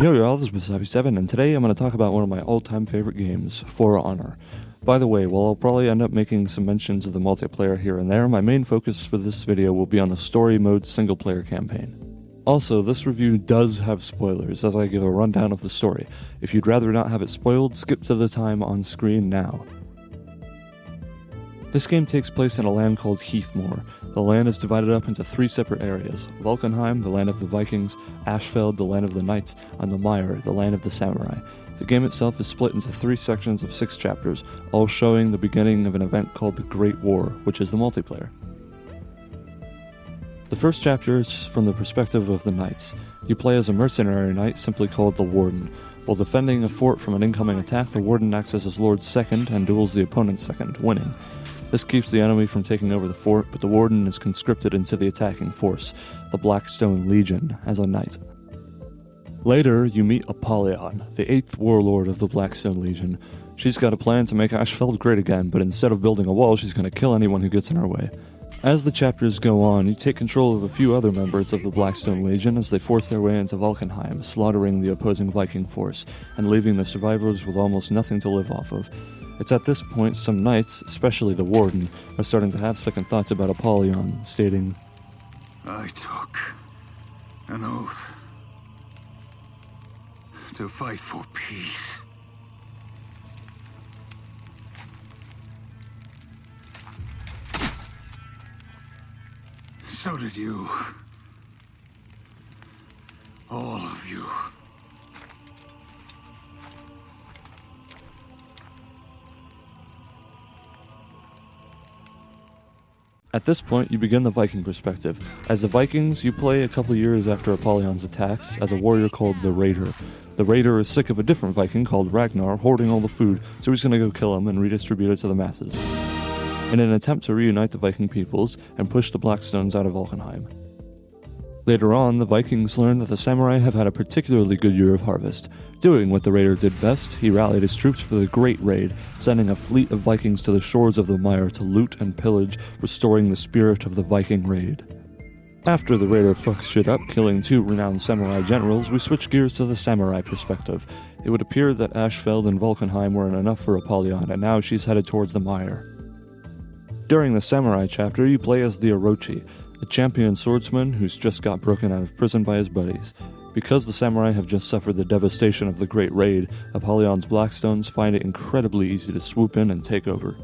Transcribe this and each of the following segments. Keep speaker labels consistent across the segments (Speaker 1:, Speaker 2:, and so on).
Speaker 1: Yo y'all, this is Seiren, and today I'm going to talk about one of my all-time favorite games, For Honor. By the way, while I'll probably end up making some mentions of the multiplayer here and there, my main focus for this video will be on the story mode single-player campaign. Also, this review does have spoilers, as I give a rundown of the story. If you'd rather not have it spoiled, skip to the time on screen now. This game takes place in a land called Heathmoor. The land is divided up into three separate areas: Valkenheim, the land of the Vikings; Ashfeld, the land of the Knights; and the Mire, the land of the Samurai. The game itself is split into 3 sections of 6 chapters, all showing the beginning of an event called the Great War, which is the multiplayer. The first chapter is from the perspective of the Knights. You play as a mercenary knight simply called the Warden. While defending a fort from an incoming attack, the Warden acts as his lord's second and duels the opponent's second, winning. This keeps the enemy from taking over the fort, but the Warden is conscripted into the attacking force, the Blackstone Legion, as a knight. Later, you meet Apollyon, the 8th warlord of the Blackstone Legion. She's got a plan to make Ashfeld great again, but instead of building a wall, she's going to kill anyone who gets in her way. As the chapters go on, you take control of a few other members of the Blackstone Legion as they force their way into Valkenheim, slaughtering the opposing Viking force, and leaving the survivors with almost nothing to live off of. It's at this point some knights, especially the Warden, are starting to have second thoughts about Apollyon, stating,
Speaker 2: I took an oath to fight for peace. So did you. All of you.
Speaker 1: At this point, you begin the Viking perspective. As the Vikings, you play a couple years after Apollyon's attacks as a warrior called the Raider. The Raider is sick of a different Viking called Ragnar hoarding all the food, so he's gonna go kill him and redistribute it to the masses, in an attempt to reunite the Viking peoples and push the Blackstones out of Valkenheim. Later on, the Vikings learn that the Samurai have had a particularly good year of harvest. Doing what the Raider did best, he rallied his troops for the Great Raid, sending a fleet of Vikings to the shores of the Mire to loot and pillage, restoring the spirit of the Viking raid. After the Raider fucks shit up, killing 2 renowned Samurai generals, we switch gears to the Samurai perspective. It would appear that Ashfeld and Valkenheim weren't enough for Apollyon, and now she's headed towards the Mire. During the Samurai chapter, you play as the Orochi, a champion swordsman who's just got broken out of prison by his buddies. Because the Samurai have just suffered the devastation of the Great Raid, Apollyon's Blackstones find it incredibly easy to swoop in and take over.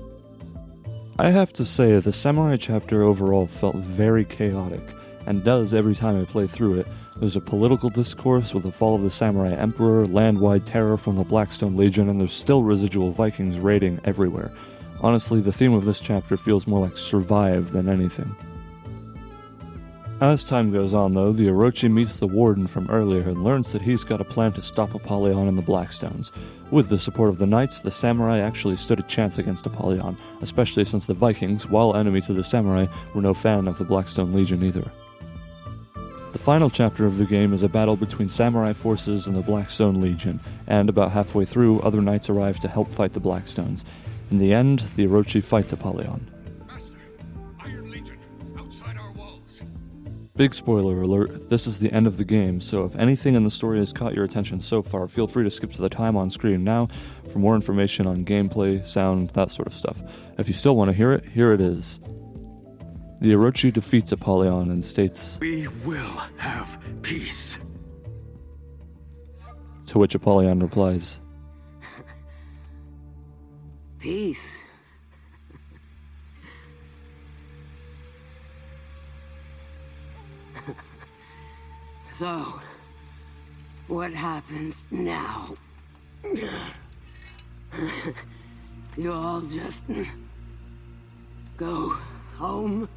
Speaker 1: I have to say, the Samurai chapter overall felt very chaotic, and does every time I play through it. There's a political discourse with the fall of the Samurai Emperor, land-wide terror from the Blackstone Legion, and there's still residual Vikings raiding everywhere. Honestly, the theme of this chapter feels more like survive than anything. As time goes on though, the Orochi meets the Warden from earlier and learns that he's got a plan to stop Apollyon and the Blackstones. With the support of the Knights, the Samurai actually stood a chance against Apollyon, especially since the Vikings, while enemy to the Samurai, were no fan of the Blackstone Legion either. The final chapter of the game is a battle between Samurai forces and the Blackstone Legion, and about halfway through, other Knights arrive to help fight the Blackstones. In the end, the Orochi fights Apollyon. Big spoiler alert, this is the end of the game, so if anything in the story has caught your attention so far, feel free to skip to the time on screen now for more information on gameplay, sound, that sort of stuff. If you still want to hear it, here it is. The Orochi defeats Apollyon and states,
Speaker 2: We will have peace.
Speaker 1: To which Apollyon replies,
Speaker 3: Peace. So, what happens now? You all just go home?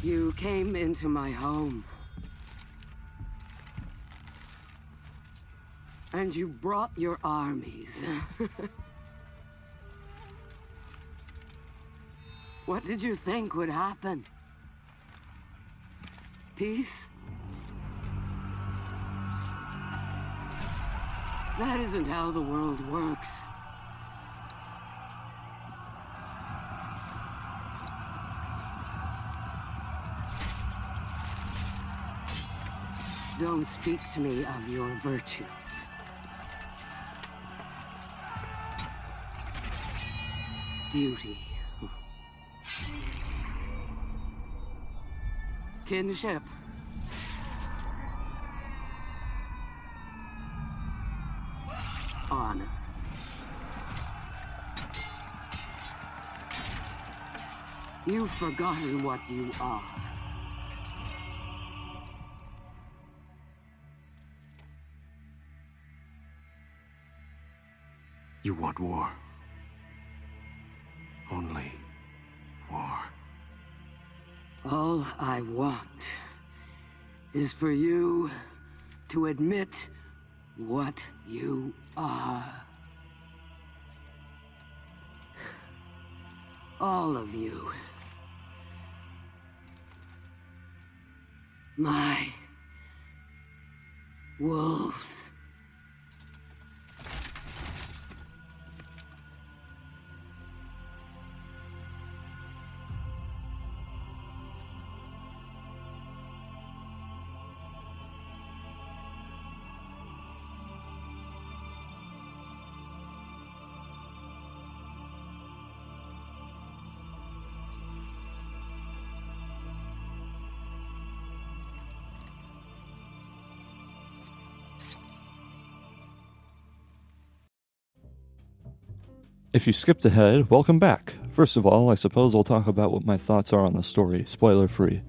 Speaker 3: You came into my home. And you brought your armies. What did you think would happen? Peace? That isn't how the world works. Don't speak to me of your virtues. Duty. Kinship. Honor. You've forgotten what you are.
Speaker 2: You want war. Only war.
Speaker 3: All I want is for you to admit what you are. All of you. My wolves.
Speaker 1: If you skipped ahead, welcome back. First of all, I suppose I'll talk about what my thoughts are on the story, spoiler-free.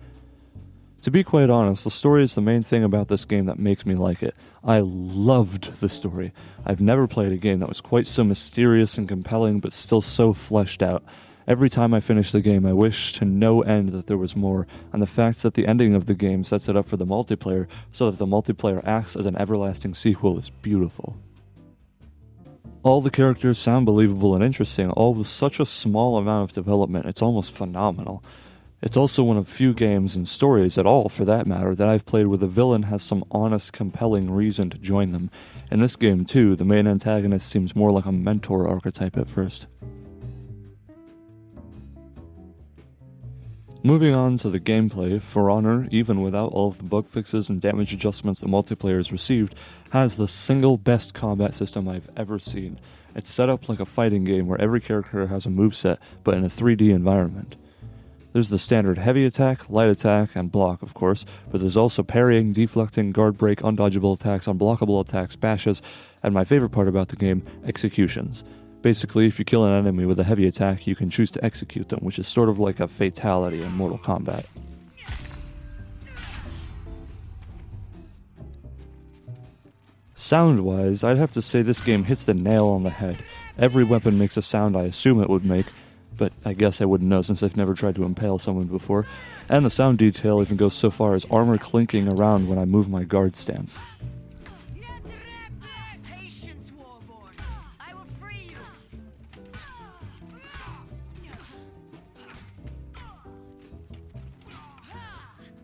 Speaker 1: To be quite honest, the story is the main thing about this game that makes me like it. I loved the story. I've never played a game that was quite so mysterious and compelling, but still so fleshed out. Every time I finish the game, I wish to no end that there was more, and the fact that the ending of the game sets it up for the multiplayer so that the multiplayer acts as an everlasting sequel is beautiful. All the characters sound believable and interesting, all with such a small amount of development, it's almost phenomenal. It's also one of few games and stories at all, for that matter, that I've played where the villain has some honest, compelling reason to join them. In this game, too, the main antagonist seems more like a mentor archetype at first. Moving on to the gameplay, For Honor, even without all of the bug fixes and damage adjustments the multiplayer has received, has the single best combat system I've ever seen. It's set up like a fighting game where every character has a moveset, but in a 3D environment. There's the standard heavy attack, light attack, and block, of course, but there's also parrying, deflecting, guard break, undodgeable attacks, unblockable attacks, bashes, and my favorite part about the game, executions. Basically, if you kill an enemy with a heavy attack, you can choose to execute them, which is sort of like a fatality in Mortal Kombat. Sound-wise, I'd have to say this game hits the nail on the head. Every weapon makes a sound I assume it would make, but I guess I wouldn't know since I've never tried to impale someone before, and the sound detail even goes so far as armor clinking around when I move my guard stance.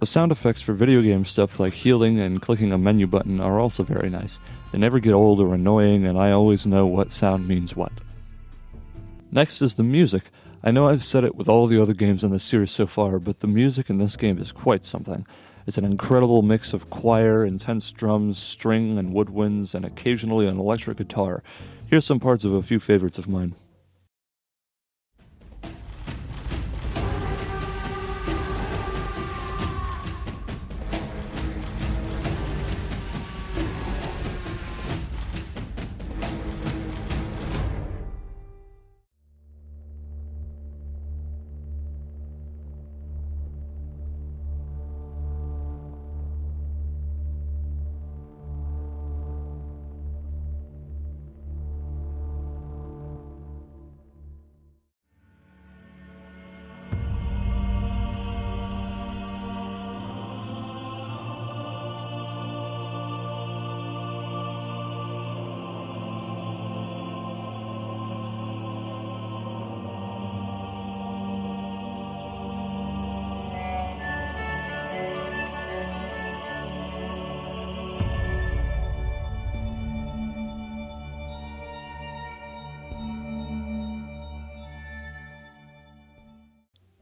Speaker 1: The sound effects for video game stuff like healing and clicking a menu button are also very nice. They never get old or annoying, and I always know what sound means what. Next is the music. I know I've said it with all the other games in this series so far, but the music in this game is quite something. It's an incredible mix of choir, intense drums, string and woodwinds, and occasionally an electric guitar. Here's some parts of a few favorites of mine.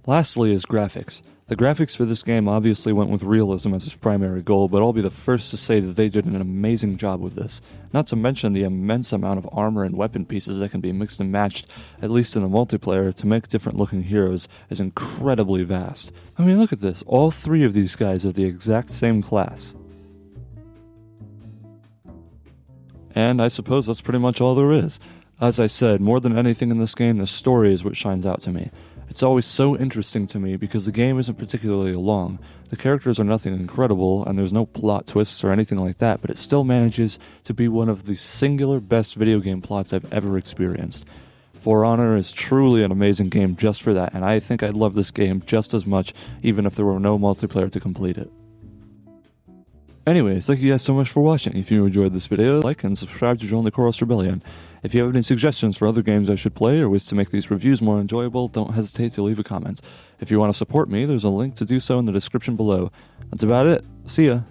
Speaker 1: Lastly is graphics. The graphics for this game obviously went with realism as its primary goal, but I'll be the first to say that they did an amazing job with this. Not to mention the immense amount of armor and weapon pieces that can be mixed and matched, at least in the multiplayer, to make different looking heroes is incredibly vast. I mean, look at this. All three of these guys are the exact same class. And I suppose that's pretty much all there is. As I said, more than anything in this game, the story is what shines out to me. It's always so interesting to me because the game isn't particularly long. The characters are nothing incredible, and there's no plot twists or anything like that, but it still manages to be one of the singular best video game plots I've ever experienced. For Honor is truly an amazing game just for that, and I think I'd love this game just as much even if there were no multiplayer to complete it. Anyways, thank you guys so much for watching. If you enjoyed this video, like and subscribe to join the Chorus Rebellion. If you have any suggestions for other games I should play or ways to make these reviews more enjoyable, don't hesitate to leave a comment. If you want to support me, there's a link to do so in the description below. That's about it. See ya!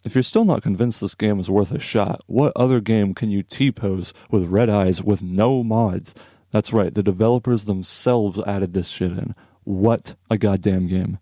Speaker 1: If you're still not convinced this game is worth a shot, what other game can you T-pose with red eyes with no mods? That's right, the developers themselves added this shit in. What a goddamn game.